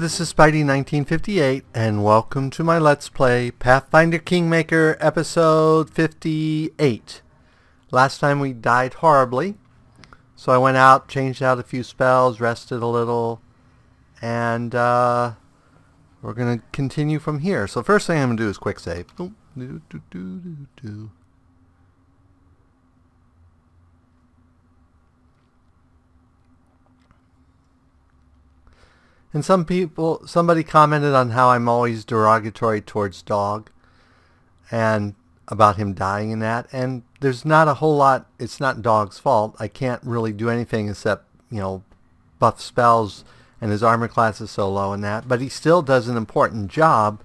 this is Spidey1958, and welcome to my Let's Play Pathfinder Kingmaker episode 58. Last time we died horribly, so I went out, changed out a few spells, rested a little, and we're going to continue from here. So first thing I'm going to do is quick save. And somebody commented on how I'm always derogatory towards Dog and about him dying in that. And there's not a whole lot, it's not Dog's fault. I can't really do anything except, buff spells, and his armor class is so low in that. But he still does an important job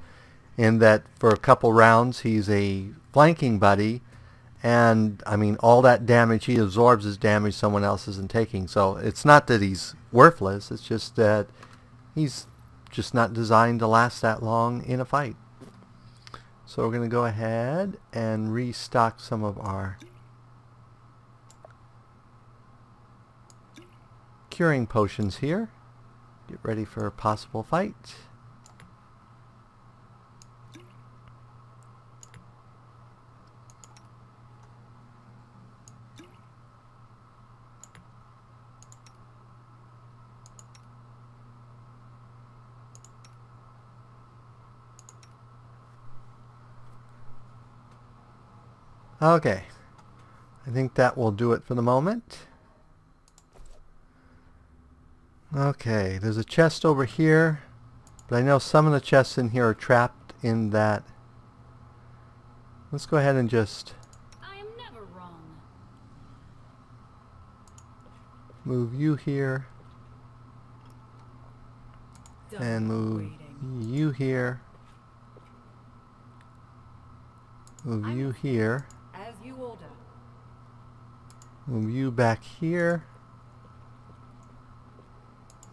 in that for a couple rounds he's a flanking buddy. And, I mean, all that damage he absorbs is damage someone else isn't taking. So it's not that he's worthless, it's just that he's just not designed to last that long in a fight. So we're going to go ahead and restock some of our curing potions here. Get ready for a possible fight. Okay, I think that will do it for the moment. Okay, there's a chest over here, but I know some of the chests in here are trapped in that. Let's go ahead and just I am never wrong. Move you here and move you here. Move you here. As you order. Move you back here.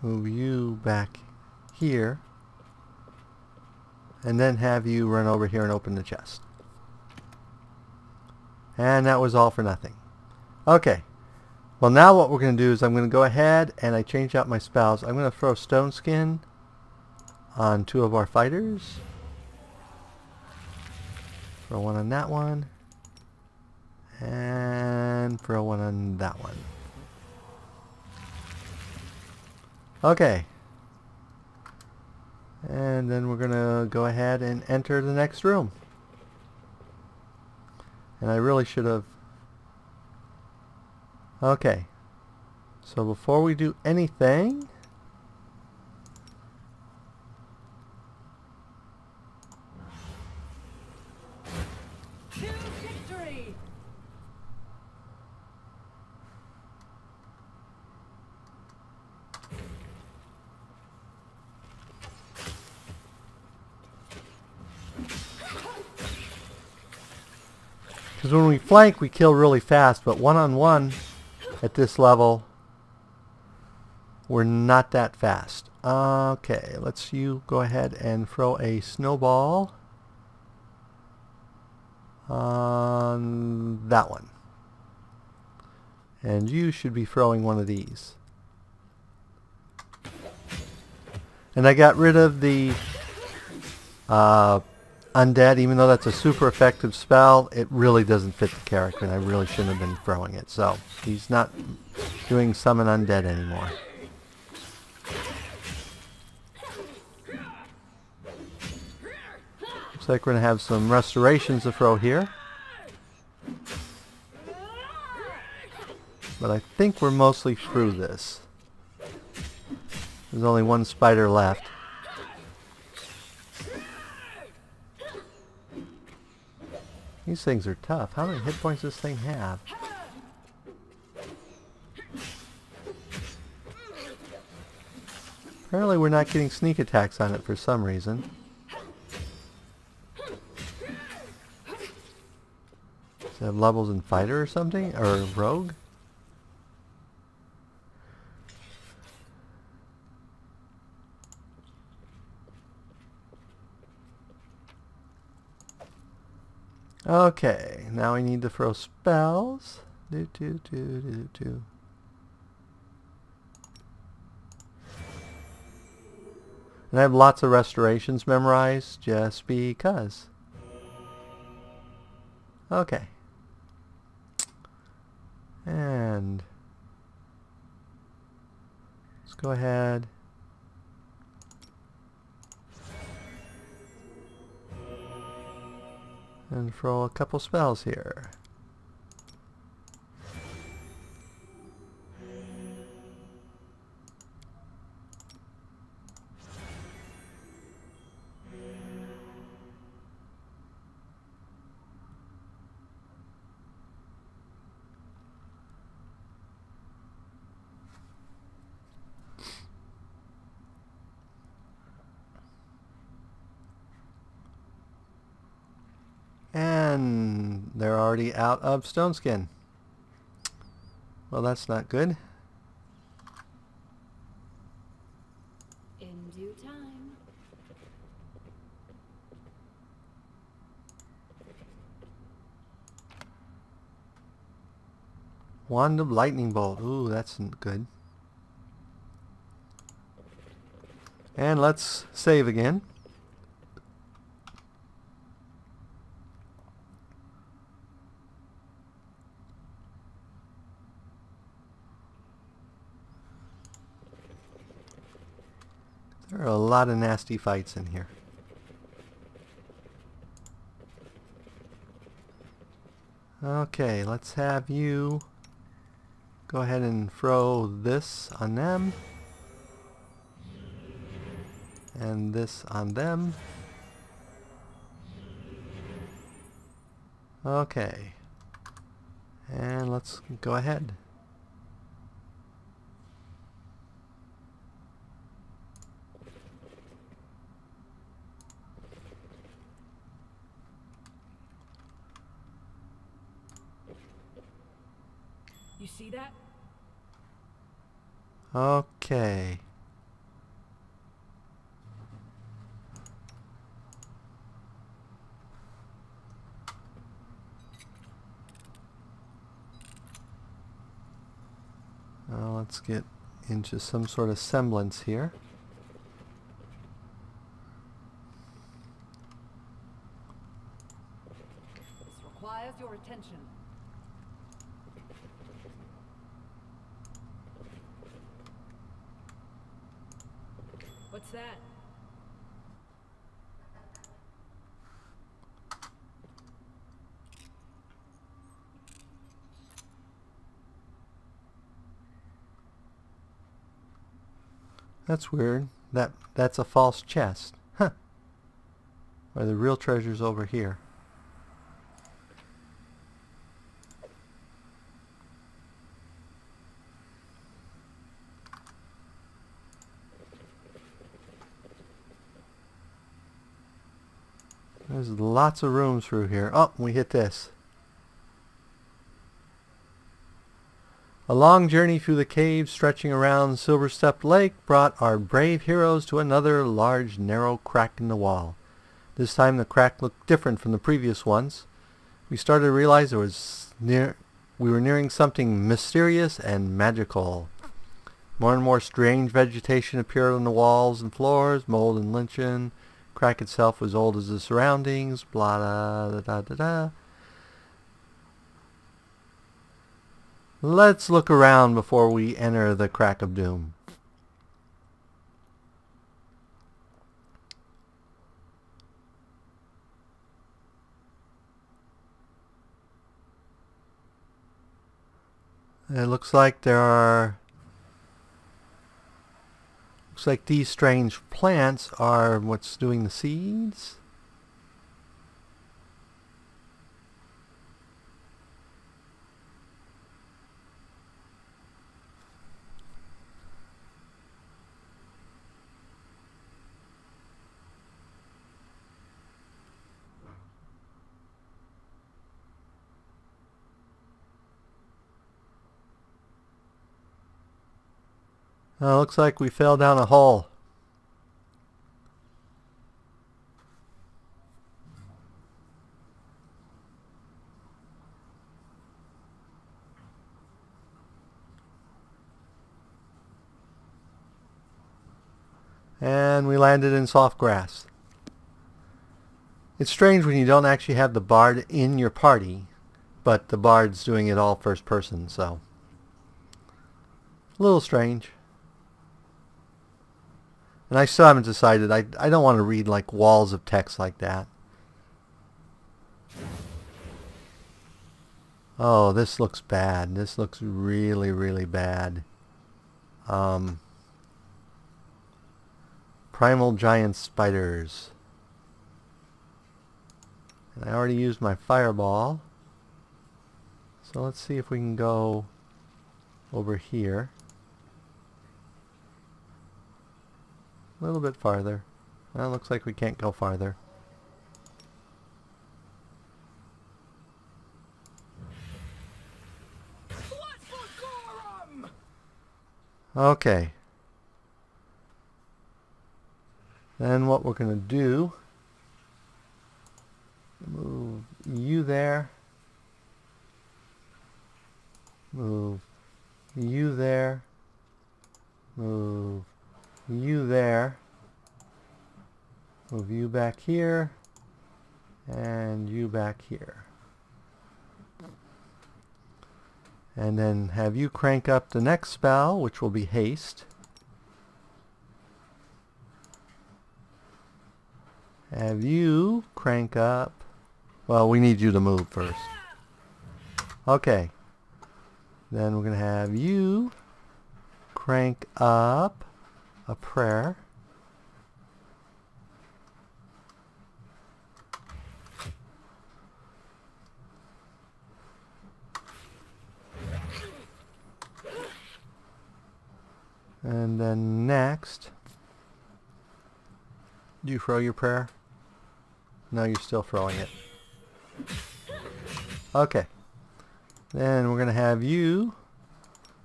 Move you back here. And then have you run over here and open the chest. And that was all for nothing. Okay. Well, now what we're going to do is I'm going to go ahead and I change out my spells. I'm going to throw Stone Skin on two of our fighters. Throw one on that one. And throw one on that one. Okay. And then we're going to go ahead and enter the next room. And I really should have... Okay. So before we do anything... Because when we flank, we kill really fast, but one-on-one at this level, we're not that fast. Okay, let's you go ahead and throw a snowball on that one. And you should be throwing one of these. And I got rid of the Undead, even though that's a super effective spell, it really doesn't fit the character, and I really shouldn't have been throwing it. So, he's not doing Summon Undead anymore. Looks like we're going to have some restorations to throw here. But I think we're mostly through this. There's only one spider left. These things are tough. How many hit points does this thing have? Apparently we're not getting sneak attacks on it for some reason. Does it have levels in fighter or something? Or rogue? Okay, now we need to throw spells. And I have lots of restorations memorized just because. Okay. And let's go ahead. And throw a couple spells here. And they're already out of stone skin. Well, that's not good. In due time. Wand of Lightning Bolt. Ooh, that's good. And let's save again. There are a lot of nasty fights in here. Okay, let's have you go ahead and throw this on them. And this on them. Okay. And let's go ahead. You see that? Okay. Now let's get into some sort of semblance here. This requires your attention. What's that? That's weird. That's a false chest. Huh. Or the real treasure's over here. There's lots of rooms through here. Oh, we hit this. A long journey through the caves stretching around Silver-Stepped Lake brought our brave heroes to another large, narrow crack in the wall. This time the crack looked different from the previous ones. We started to realize we were nearing something mysterious and magical. More and more strange vegetation appeared on the walls and floors, mold and lichen. Crack itself was old as the surroundings, blah da da da da da. Let's look around before we enter the crack of doom. It looks like these strange plants are what's doing the seeds. Looks like we fell down a hole. And we landed in soft grass. It's strange when you don't actually have the bard in your party, but the bard's doing it all first person, so a little strange. And I still haven't decided. I don't want to read like walls of text like that. Oh, this looks bad. This looks really, really bad. Primal giant spiders. And I already used my fireball. So let's see if we can go over here. A little bit farther. Well, looks like we can't go farther. Okay. Then what we're going to do, move you there, move you there, move you there, move you back here, and you back here. And then have you crank up the next spell, which will be haste. Have you crank up, well, we need you to move first. Okay. Then we're going to have you crank up a prayer. And then next, do you throw your prayer? No, you're still throwing it. Okay. Then we're going to have you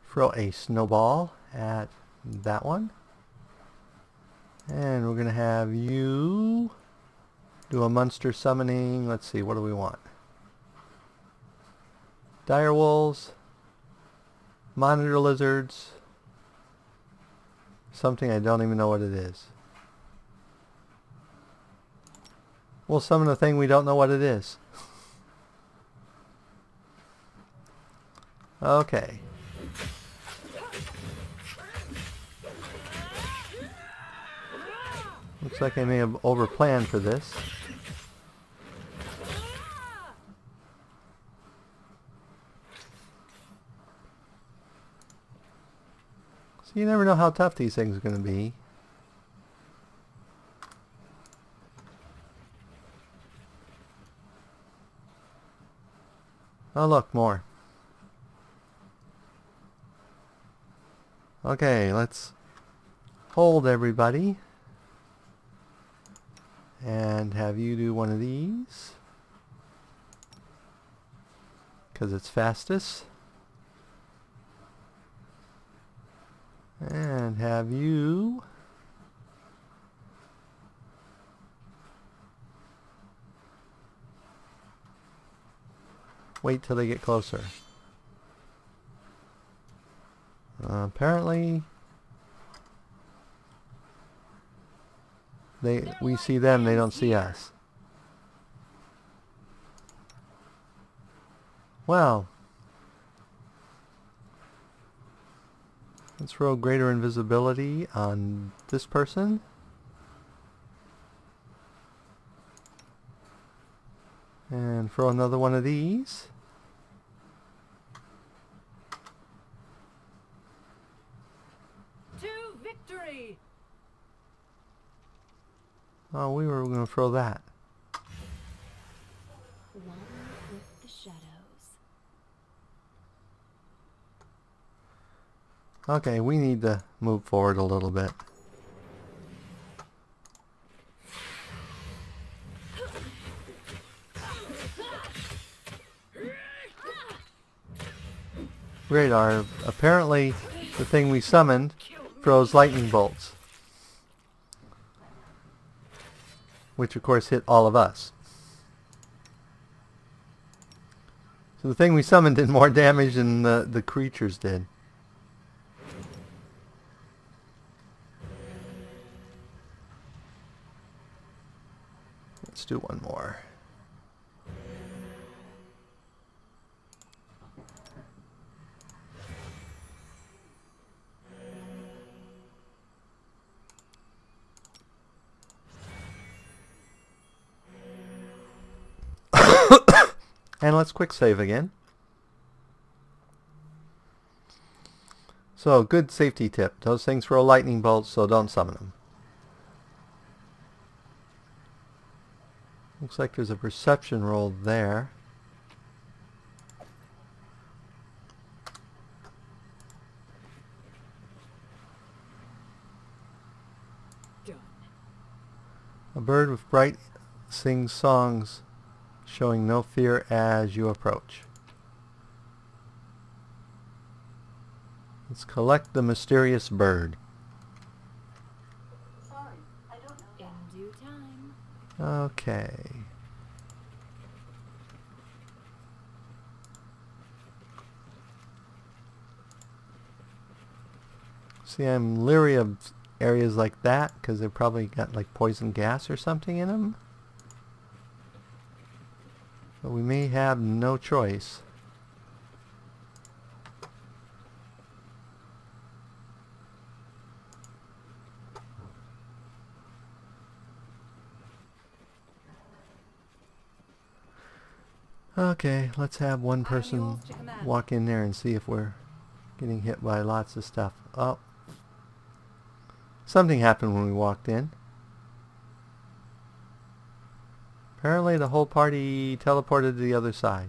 throw a snowball at that one. And we're going to have you do a monster summoning. Let's see, what do we want? Dire wolves, monitor lizards, something I don't even know what it is. We'll summon a thing we don't know what it is. Okay. Looks like I may have overplanned for this. So you never know how tough these things are going to be. Oh look, more. Okay, let's hold everybody and have you do one of these because it's fastest, and have you wait till they get closer. Apparently we see them, they don't see us. Well, let's roll greater invisibility on this person. And throw another one of these. To victory! Oh, we were going to throw that. One with the shadows. Okay, we need to move forward a little bit. Radar. Apparently, the thing we summoned throws lightning bolts, which of course hit all of us. So the thing we summoned did more damage than the creatures did. do one more. And let's quick save again. So, good safety tip. Those things throw lightning bolts, so don't summon them. Looks like there's a perception roll there. Done. A bird with bright sings songs, showing no fear as you approach. Let's collect the mysterious bird. Sorry, I don't know. In due time. Okay. See, I'm leery of areas like that because they've probably got like poison gas or something in them. But we may have no choice. Okay, let's have one person walk in there and see if we're getting hit by lots of stuff. Oh. Something happened when we walked in. Apparently the whole party teleported to the other side.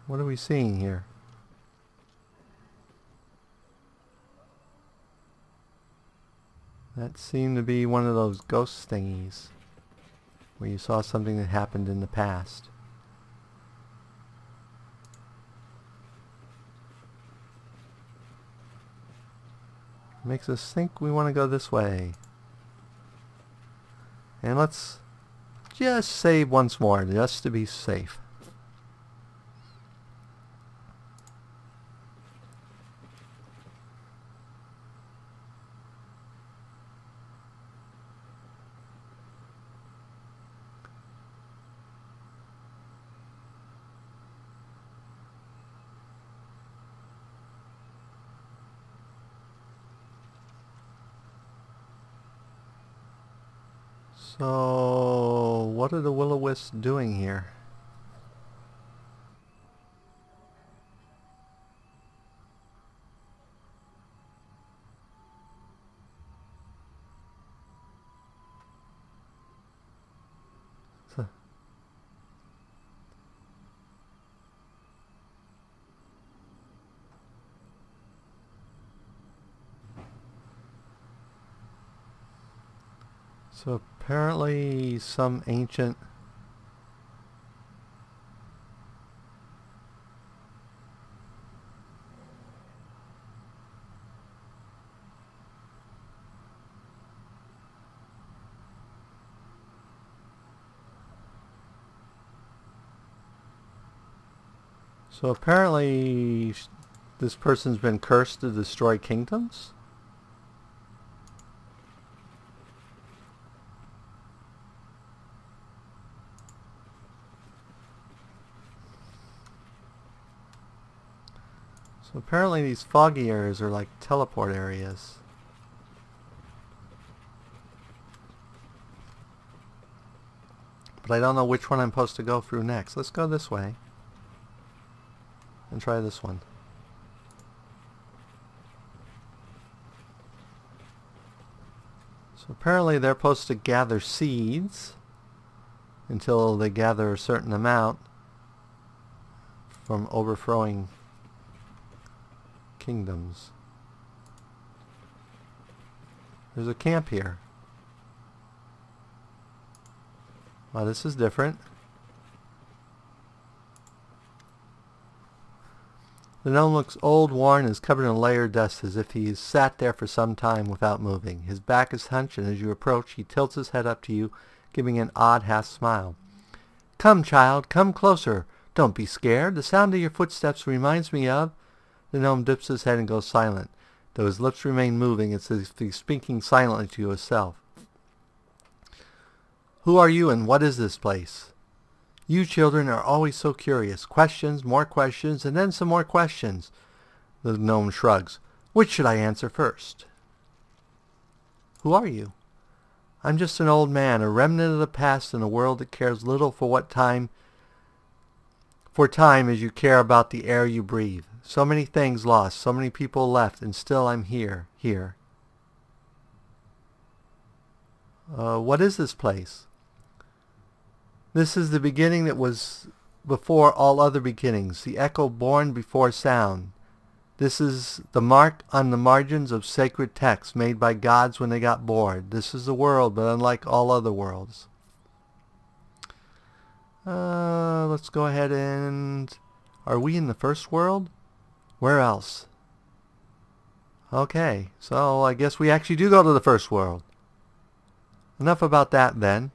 What are we seeing here? That seemed to be one of those ghost thingies where you saw something that happened in the past. Makes us think we want to go this way. And let's just save once more, just to be safe. So, what are the will-o-wisps doing here? So apparently some ancient this person's been cursed to destroy kingdoms? So apparently these foggy areas are like teleport areas. But I don't know which one I'm supposed to go through next. Let's go this way. And try this one. So apparently they're supposed to gather seeds until they gather a certain amount from overthrowing kingdoms. There's a camp here. Wow, this is different. The gnome looks old, worn, and is covered in a layer of dust as if he has sat there for some time without moving. His back is hunched, and as you approach, he tilts his head up to you, giving an odd half-smile. "Come, child, come closer. Don't be scared. The sound of your footsteps reminds me of..." The gnome dips his head and goes silent. though his lips remain moving. It's as if he's speaking silently to himself. Who are you and what is this place? You children are always so curious. Questions, more questions, and then some more questions. The gnome shrugs. Which should I answer first? Who are you? I'm just an old man, a remnant of the past in a world that cares little for time as you care about the air you breathe. So many things lost, so many people left, and still I'm here. What is this place? This is the beginning that was before all other beginnings, the echo born before sound. This is the mark on the margins of sacred texts made by gods when they got bored. This is the world, but unlike all other worlds. Let's go ahead and... Are we in the first world? Where else? Okay, so I guess we actually do go to the first world. Enough about that then.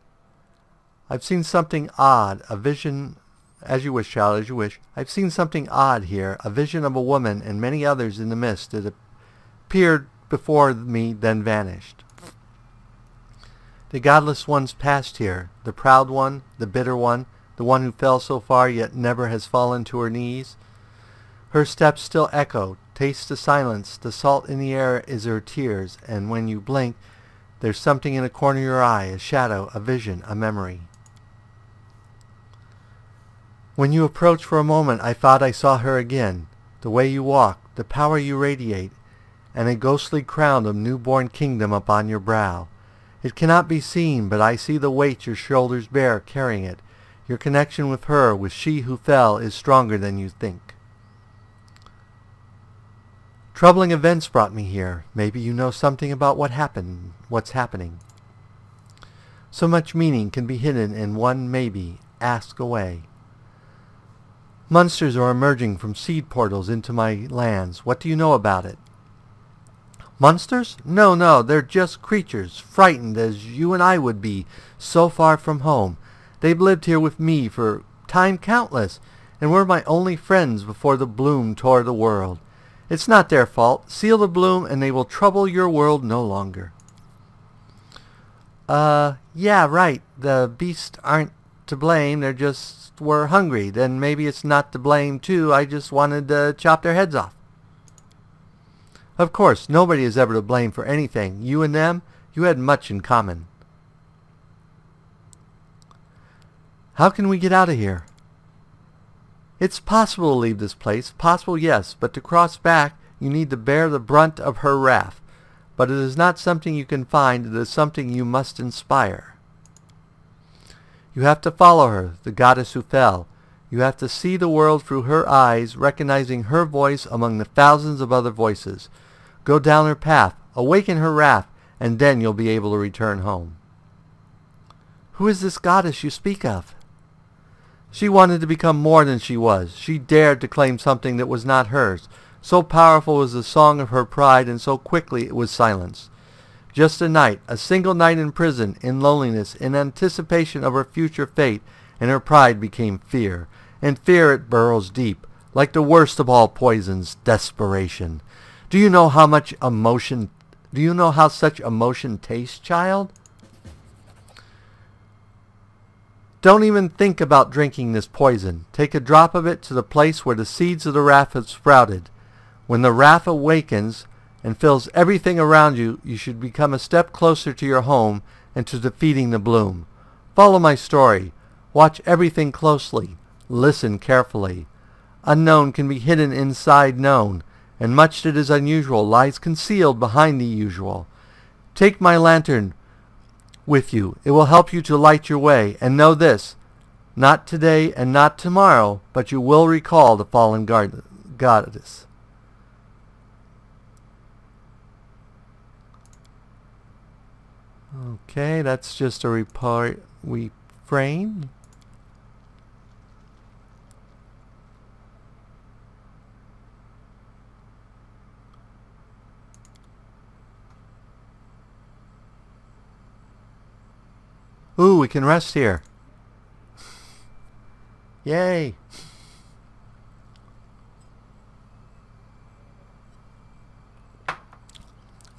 I've seen something odd, a vision... As you wish, child, as you wish. I've seen something odd here, a vision of a woman and many others in the mist that appeared before me, then vanished. The godless ones passed here, the proud one, the bitter one, the one who fell so far yet never has fallen to her knees. Her steps still echo, taste the silence, the salt in the air is her tears, and when you blink, there's something in a corner of your eye, a shadow, a vision, a memory. When you approached for a moment, I thought I saw her again. The way you walk, the power you radiate, and a ghostly crown of newborn kingdom upon your brow. It cannot be seen, but I see the weight your shoulders bear carrying it. Your connection with her, with she who fell, is stronger than you think. Troubling events brought me here. Maybe you know something about what's happening. So much meaning can be hidden in one maybe. Ask away. Monsters are emerging from seed portals into my lands. What do you know about it? Monsters? No, they're just creatures, frightened as you and I would be, so far from home. They've lived here with me for time countless, and were my only friends before the bloom tore the world. It's not their fault. Seal the bloom and they will trouble your world no longer. Yeah, right. The beasts aren't to blame. They're just were hungry. Then maybe it's not to blame too. I just wanted to chop their heads off. Of course, nobody is ever to blame for anything. You and them, you had much in common. How can we get out of here? It's possible to leave this place. Possible, yes, but to cross back, you need to bear the brunt of her wrath. But it is not something you can find. It is something you must inspire. You have to follow her, the goddess who fell. You have to see the world through her eyes, recognizing her voice among the thousands of other voices. Go down her path, awaken her wrath, and then you'll be able to return home. Who is this goddess you speak of? She wanted to become more than she was. She dared to claim something that was not hers. So powerful was the song of her pride, and so quickly it was silenced. Just a night, a single night in prison, in loneliness, in anticipation of her future fate, and her pride became fear. And fear it burrows deep, like the worst of all poisons, desperation. Do you know how such emotion tastes, child? Don't even think about drinking this poison. Take a drop of it to the place where the seeds of the wrath have sprouted. When the wrath awakens and fills everything around you, you should become a step closer to your home and to defeating the bloom. Follow my story. Watch everything closely. Listen carefully. Unknown can be hidden inside known, and much that is unusual lies concealed behind the usual. Take my lantern with you. It will help you to light your way, and know this, not today and not tomorrow, but you will recall the fallen goddess. Okay, that's just a refrain. Ooh, we can rest here. Yay.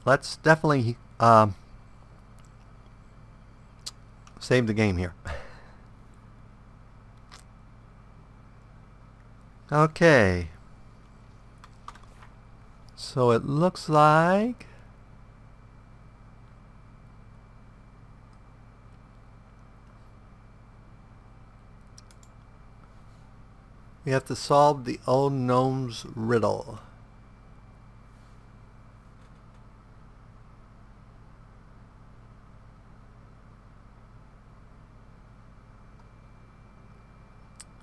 let's definitely save the game here. Okay. So it looks like we have to solve the old gnome's riddle.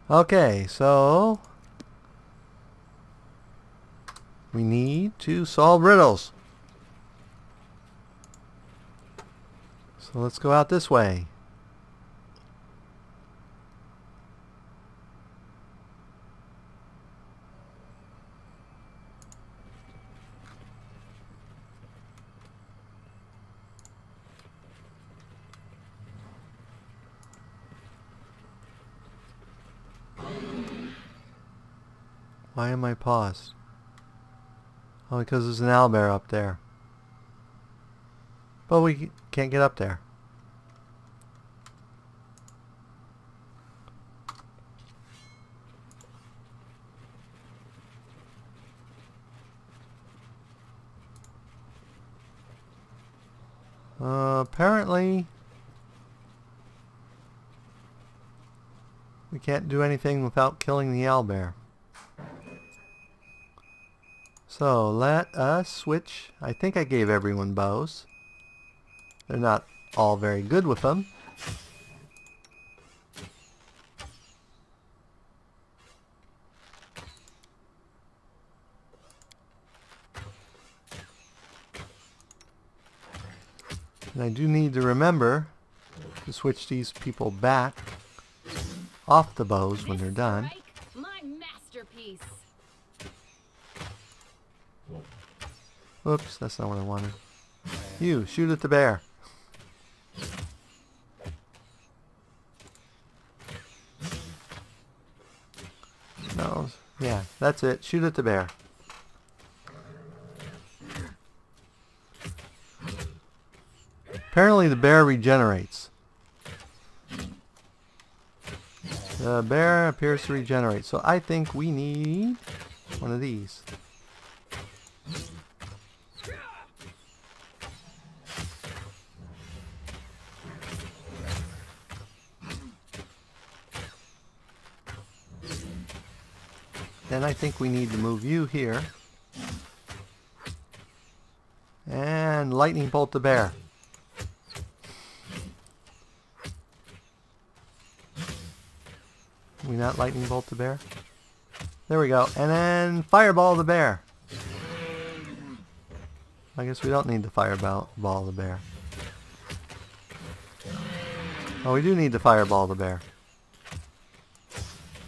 Okay, so we need to solve riddles. So let's go out this way. Why am I paused? Oh, because there's an owlbear up there. But we can't get up there. Apparently we can't do anything without killing the owlbear. So let us switch. I think I gave everyone bows. They're not all very good with them. And I do need to remember to switch these people back off the bows when they're done. My masterpiece. Oops, that's not what I wanted. You, shoot at the bear. No, yeah, that's it. Shoot at the bear. Apparently the bear regenerates. The bear appears to regenerate. So I think we need one of these. Then I think we need to move you here. And lightning bolt the bear. Can we not lightning bolt the bear? There we go. And then fireball the bear. I guess we don't need to fireball the bear. Oh, we do need to fireball the bear.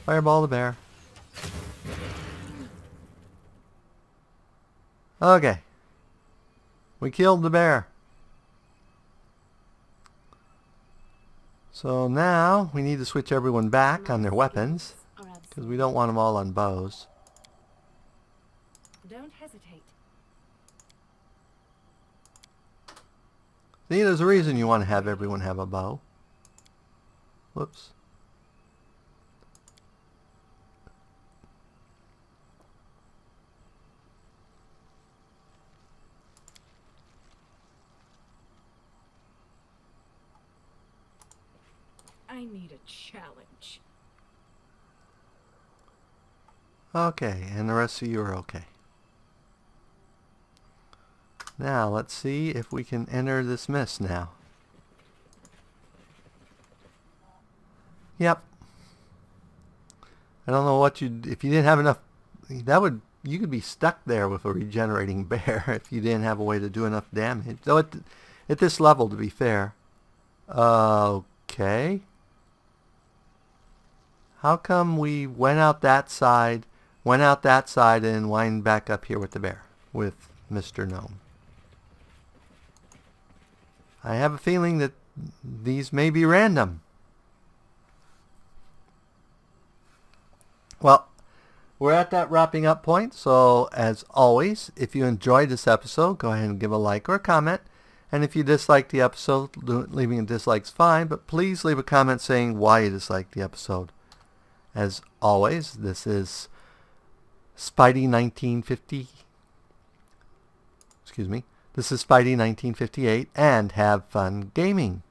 Fireball the bear. Okay. We killed the bear. So now we need to switch everyone back on their weapons because we don't want them all on bows. Don't hesitate. See, there's a reason you want to have everyone have a bow. Whoops. I need a challenge. Okay, and the rest of you are okay. Now, let's see if we can enter this mist now. Yep. I don't know what if you didn't have enough, you could be stuck there with a regenerating bear if you didn't have a way to do enough damage. Though at this level, to be fair. Okay. How come we went out that side, and wind back up here with the bear, with Mr. Gnome? I have a feeling that these may be random. Well, we're at that wrapping up point. So as always, if you enjoyed this episode, go ahead and give a like or a comment. And if you dislike the episode, leaving a dislike's fine, but please leave a comment saying why you dislike the episode. As always, this is Spidey 1950. Excuse me. This is Spidey 1958, and have fun gaming.